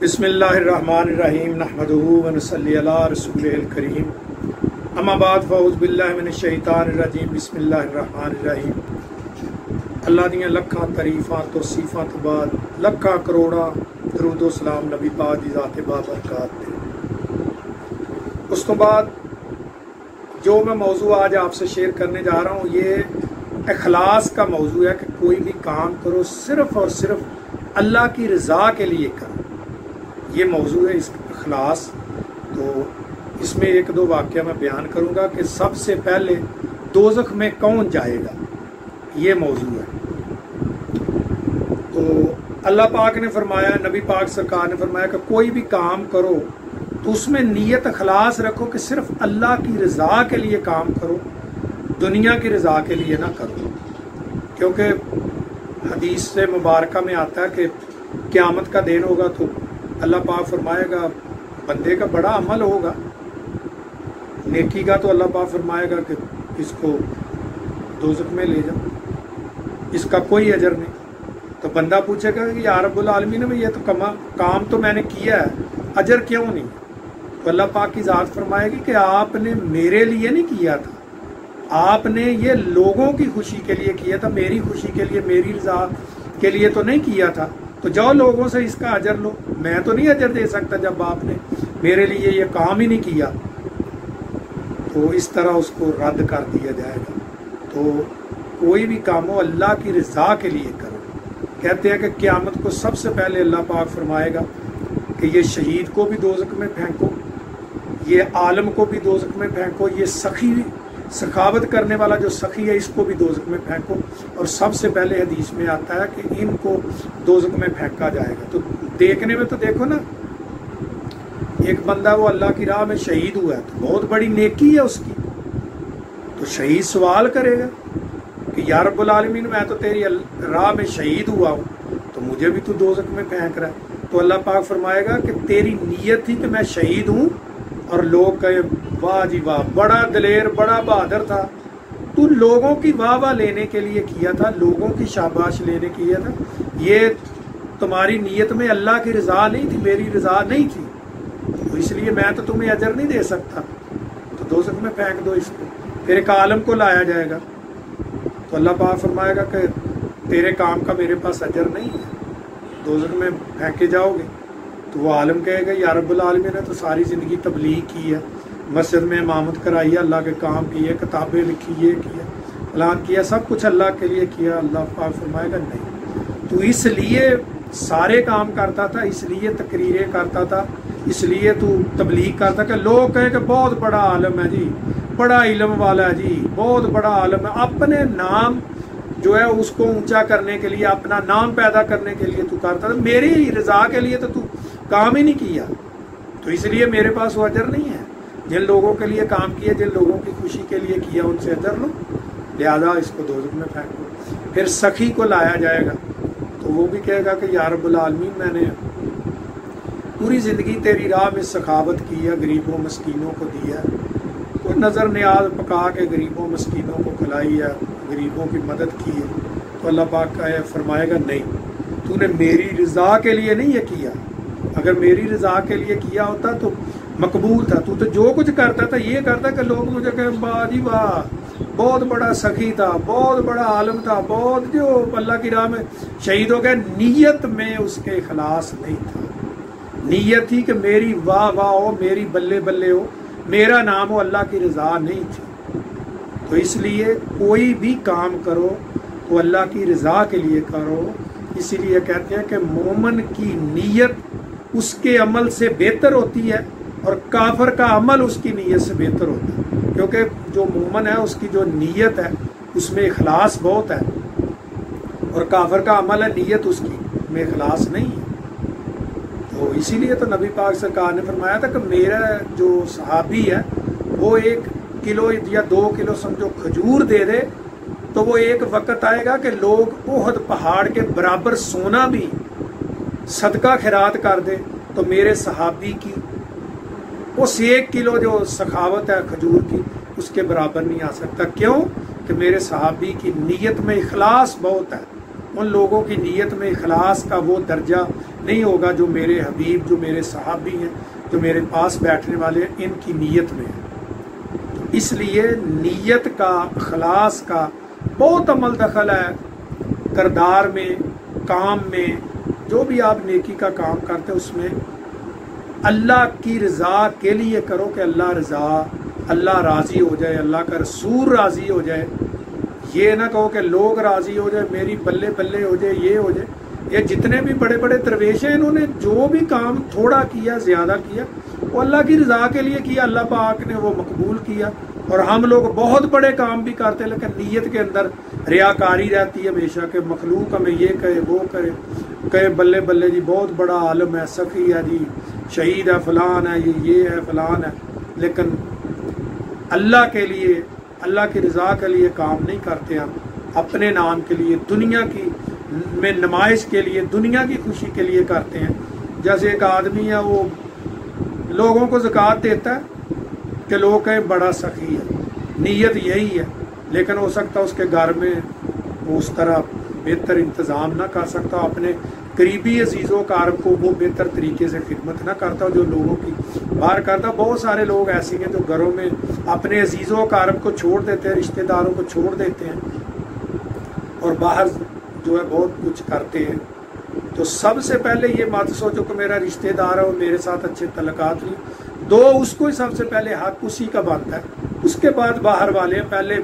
बिस्मिल्लाहिर्रहमानिर्रहीम नहमदुहु व नसल्ली अला रसूलिहिल करीम अम्मा बाद फ़ऊज़ु बिल्लाहि मिनश्शैतानिर्रजीम बिस्मिल्लाहिर्रहमानिर्रहीम। अल्लाह दियां लखां तरीफ़ां तौसीफ़ां तो बाद लखां करोड़ा दरूद व सलाम नबी पाक दी ज़ात बाबरकत ते। उस तो बाद जो मैं मौजू आज आपसे शेयर करने जा रहा हूँ ये इखलास का मौजू है कि कोई भी काम करो सिर्फ़ और सिर्फ अल्लाह की रज़ा के लिए करो। ये मौजू है इस इखलास। तो इसमें एक दो वाक़या मैं बयान करूँगा कि सबसे पहले दोज़ख में कौन जाएगा, ये मौजू है। तो अल्लाह पाक ने फरमाया, नबी पाक सरकार ने फरमाया कि कोई भी काम करो तो उसमें नीयत इखलास रखो कि सिर्फ अल्लाह की रज़ा के लिए काम करो, दुनिया की रज़ा के लिए ना करो। क्योंकि हदीस से मुबारका में आता है कि क़यामत का दिन होगा तो अल्लाह पाक फरमाएगा बंदे का बड़ा अमल होगा नेकी का, तो अल्लाह पाक फरमाएगा कि इसको दोज़ख में ले जाओ, इसका कोई अजर नहीं। तो बंदा पूछेगा कि या रब्बुल आलमीन में ये तो काम तो मैंने किया है, अजर क्यों नहीं? तो अल्लाह पाक की ज़ात फरमाएगी कि आपने मेरे लिए नहीं किया था, आपने ये लोगों की खुशी के लिए किया था, मेरी खुशी के लिए, मेरी रज़ा के लिए तो नहीं किया था। तो जाओ लोगों से इसका अजर लो, मैं तो नहीं अजर दे सकता जब आपने मेरे लिए ये काम ही नहीं किया। तो इस तरह उसको रद्द कर दिया जाएगा। तो कोई भी काम हो अल्लाह की रज़ा के लिए करो। कहते हैं कि क़यामत को सबसे पहले अल्लाह पाक फरमाएगा कि ये शहीद को भी दोज़ख में फेंको, ये आलम को भी दोज़ख में फेंको, ये सखी सखावत करने वाला जो सखी है इसको भी दोज़ख में फेंको। और सबसे पहले हदीस में आता है कि इनको दोज़ख में फेंका जाएगा। तो देखने में तो देखो ना, एक बंदा वो अल्लाह की राह में शहीद हुआ है तो बहुत बड़ी नेकी है उसकी। तो शहीद सवाल करेगा कि या रब्बुल आलमीन मैं तो तेरी राह में शहीद हुआ हूँ, तो मुझे भी तू दोज़ख में फेंक रहा है। तो अल्लाह पाक फरमाएगा कि तेरी नीयत थी कि मैं शहीद हूँ, और लोग कहे वाह जी वाह, बड़ा दलेर बड़ा बहादुर था, तू लोगों की वाह वाह लेने के लिए किया था, लोगों की शाबाश लेने के किया था, ये तुम्हारी नीयत में अल्लाह की रज़ा नहीं थी, मेरी रज़ा नहीं थी, तो इसलिए मैं तो तुम्हें अजर नहीं दे सकता, तो दोज़ख में फेंक दो इसको। फिर एक आलम को लाया जाएगा तो अल्लाह पाक फरमाएगा कि तेरे काम का मेरे पास अजर नहीं है, दोज़ख में फेंके जाओगे। तो वो आलम कहेगा या रब्बुल आलमीन ने तो सारी ज़िंदगी तबलीग की है, मस्जिद में इमामत कराई है, अल्लाह के काम किए, किताबें लिखी, ये किया फलान किया, सब कुछ अल्लाह के लिए किया। अल्लाह पाक फरमाएगा नहीं, तू इसलिए सारे काम करता था, इसलिए तकरीरें करता था, इसलिए तू तबलीग करता कि लोग कहे कि बहुत बड़ा आलम है जी, बड़ा इल्म वाला है जी, बहुत बड़ा आलम है। अपने नाम जो है उसको ऊंचा करने के लिए, अपना नाम पैदा करने के लिए तू करता था, मेरी रज़ा के लिए तो तू काम ही नहीं किया, तो इसलिए मेरे पास वो अजर नहीं है। जिन लोगों के लिए काम किया, जिन लोगों की खुशी के लिए किया, उनसे अजर लो, लिहाजा इसको दोज़ख में फेंको। फिर सखी को लाया जाएगा तो वो भी कहेगा कि या रब्बुल आलमीन मैंने पूरी ज़िंदगी तेरी राह में सखावत की है, गरीबों मस्कीनों को दिया, कोई नज़र नियाज पका के गरीबों मस्कीनों को खिलाई है, गरीबों की मदद की है। तो अल्लाह पाक का फरमाएगा नहीं, तूने मेरी रज़ा के लिए नहीं ये किया, अगर मेरी रज़ा के लिए किया होता तो मकबूल था। तू तो जो कुछ करता था ये करता कि लोग मुझे कहें वाह जी वाह, बहुत बड़ा सखी था, बहुत बड़ा आलम था, बहुत जो अल्लाह की राह में शहीद हो गया। नीयत में उसके इखलास नहीं था, नीयत थी कि मेरी वाह वाह हो, मेरी बल्ले बल्ले हो, मेरा नाम हो, अल्लाह की रज़ा नहीं थी। तो इसलिए कोई भी काम करो तो अल्लाह की रज़ा के लिए करो। इसीलिए कहते हैं कि मोमन की नीयत उसके अमल से बेहतर होती है और काफर का अमल उसकी नीयत से बेहतर होता है, क्योंकि जो मोमन है उसकी जो नीयत है उसमें इखलास बहुत है, और काफर का अमल है नीयत उसकी में इखलास नहीं है। तो इसीलिए तो नबी पाक सरकार ने फरमाया था कि मेरा जो सहाबी है वो 1 किलो या 2 किलो समझो खजूर दे दे तो वो एक वक्त आएगा कि लोग ओहद पहाड़ के बराबर सोना भी सदका खैरात कर दे तो मेरे सहाबी की उस 1 किलो जो सखावत है खजूर की उसके बराबर नहीं आ सकता। क्यों? कि मेरे सहाबी की नीयत में इखलास बहुत है, उन लोगों की नीयत में इखलास का वो दर्जा نہیں ہوگا جو میرے حبیب، جو میرے صحابی ہیں، جو میرے پاس بیٹھنے والے ہیں، ان کی نیت میں ہے۔ تو اس لیے نیت کا، اخلاص کا بہت عمل دخل ہے کردار میں، کام میں، جو بھی آپ نیکی کا کام کرتے اس میں اللہ کی رضا کے لیے کرو کہ اللہ راضی ہو جائے، اللہ کا رسول راضی ہو جائے۔ یہ نہ کہو کہ لوگ راضی ہو جائے، میری بلے بلے ہو جائے، یہ ہو جائے۔ یہ جتنے بھی بڑے بڑے درویش ہیں، انہوں نے جو بھی کام تھوڑا کیا، زیادہ کیا، وہ اللہ کی رضا کے لیے کیا، اللہ پاک نے وہ مقبول کیا۔ اور ہم لوگ بہت بڑے کام بھی کرتے ہیں لیکن نیت کے اندر ریاکاری رہتی ہے ہمیشہ، کہ مخلوق ہمیں یہ کہے، وہ کہے بلے بلے جی بہت بڑا عالم ہے، سخی ہے جی، شہید ہے، فلان ہے، یہ ہے، فلان ہے، لیکن اللہ کے لیے، اللہ کی رضا کے لیے کام نہیں کرتے ہم، اپنے نام کے لیے، دنیا کی میں نمائش کے لیے، دنیا کی خوشی کے لیے کرتے ہیں۔ جیسے ایک آدمی ہے، وہ لوگوں کو زکوٰۃ دیتا ہے کہ لوگ کہیں بڑا سخی ہے، نیت یہی ہے، لیکن ہو سکتا اس کے گھر میں وہ اس طرح بہتر انتظام نہ کر سکتا، اپنے قریبی عزیز و اقارب کو وہ بہتر طریقے سے خدمت نہ کرتا جو لوگوں کی باہر کرتا۔ بہت سارے لوگ ایسے ہیں جو گھروں میں اپنے عزیز و اقارب کو چھوڑ دیتے ہیں، رشتہ داروں کو چھوڑ دیتے ہیں، اور باہر جو ہے بہت کچھ کرتے ہیں۔ تو سب سے پہلے یہ مت سوچو کہ میرا رشتہ دار ہے اور میرے ساتھ اچھے تعلقات نہیں، دو اس کو ہی سب سے پہلے حق اسی کا بنتا ہے، اس کے بعد باہر والے۔ پہلے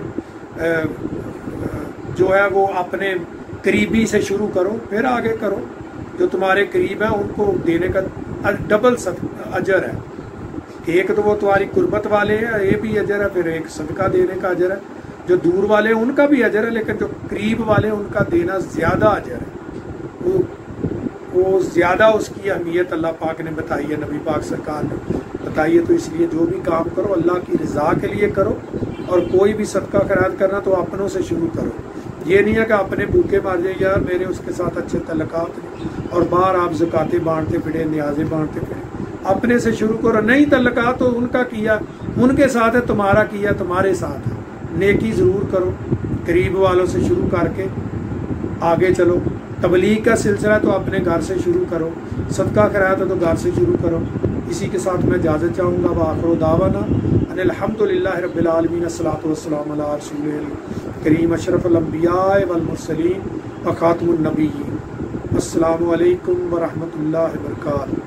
جو ہے وہ اپنے قریبی سے شروع کرو، پھر آگے کرو، جو تمہارے قریب ہیں ان کو دینے کا ڈبل اجر ہے۔ ایک تو وہ تمہاری قربت والے ہیں، یہ بھی اجر ہے، پھر ایک صدقہ دینے کا اجر ہے۔ جو دور والے ہیں ان کا بھی اجر ہے، لیکن جو قریب والے ہیں ان کا دینا زیادہ اجر ہے، وہ زیادہ اس کی اہمیت اللہ پاک نے بتائی ہے، نبی پاک سرکار نے بتائی ہے۔ تو اس لیے جو بھی کام کرو اللہ کی رضا کے لیے کرو، اور کوئی بھی صدقہ خیرات کرنا تو اپنوں سے شروع کرو۔ یہ نہیں ہے کہ اپنے بھوکے مار جائے، یار میرے اس کے ساتھ اچھے تعلقات نہیں، اور باہر آپ زکاتیں بانٹتے پھرے، نیازیں بانٹتے پھرے۔ اپنے سے شروع کرو، نہیں تعلقات تو ان کا کیا، ان کے ساتھ ہے، تمہارا کیا تمہارے ساتھ ہے۔ نیکی ضرور کرو، قریب والوں سے شروع کر کے آگے چلو۔ تبلیغ کا سلسلہ تو اپنے گھر سے شروع کرو، صدقہ خیرات ہے تو گھر سے شروع کرو۔ اسی کے ساتھ میں اجازت چاہوں گا، وآخر دعوانا ان الحمدللہ رب العالمین، الصلاۃ والسلام علی رسول کریم اشرف الانبیاء والمرسلین وخاتم النبیین۔ السلام علیکم ورحمۃ اللہ وبرکاتہ۔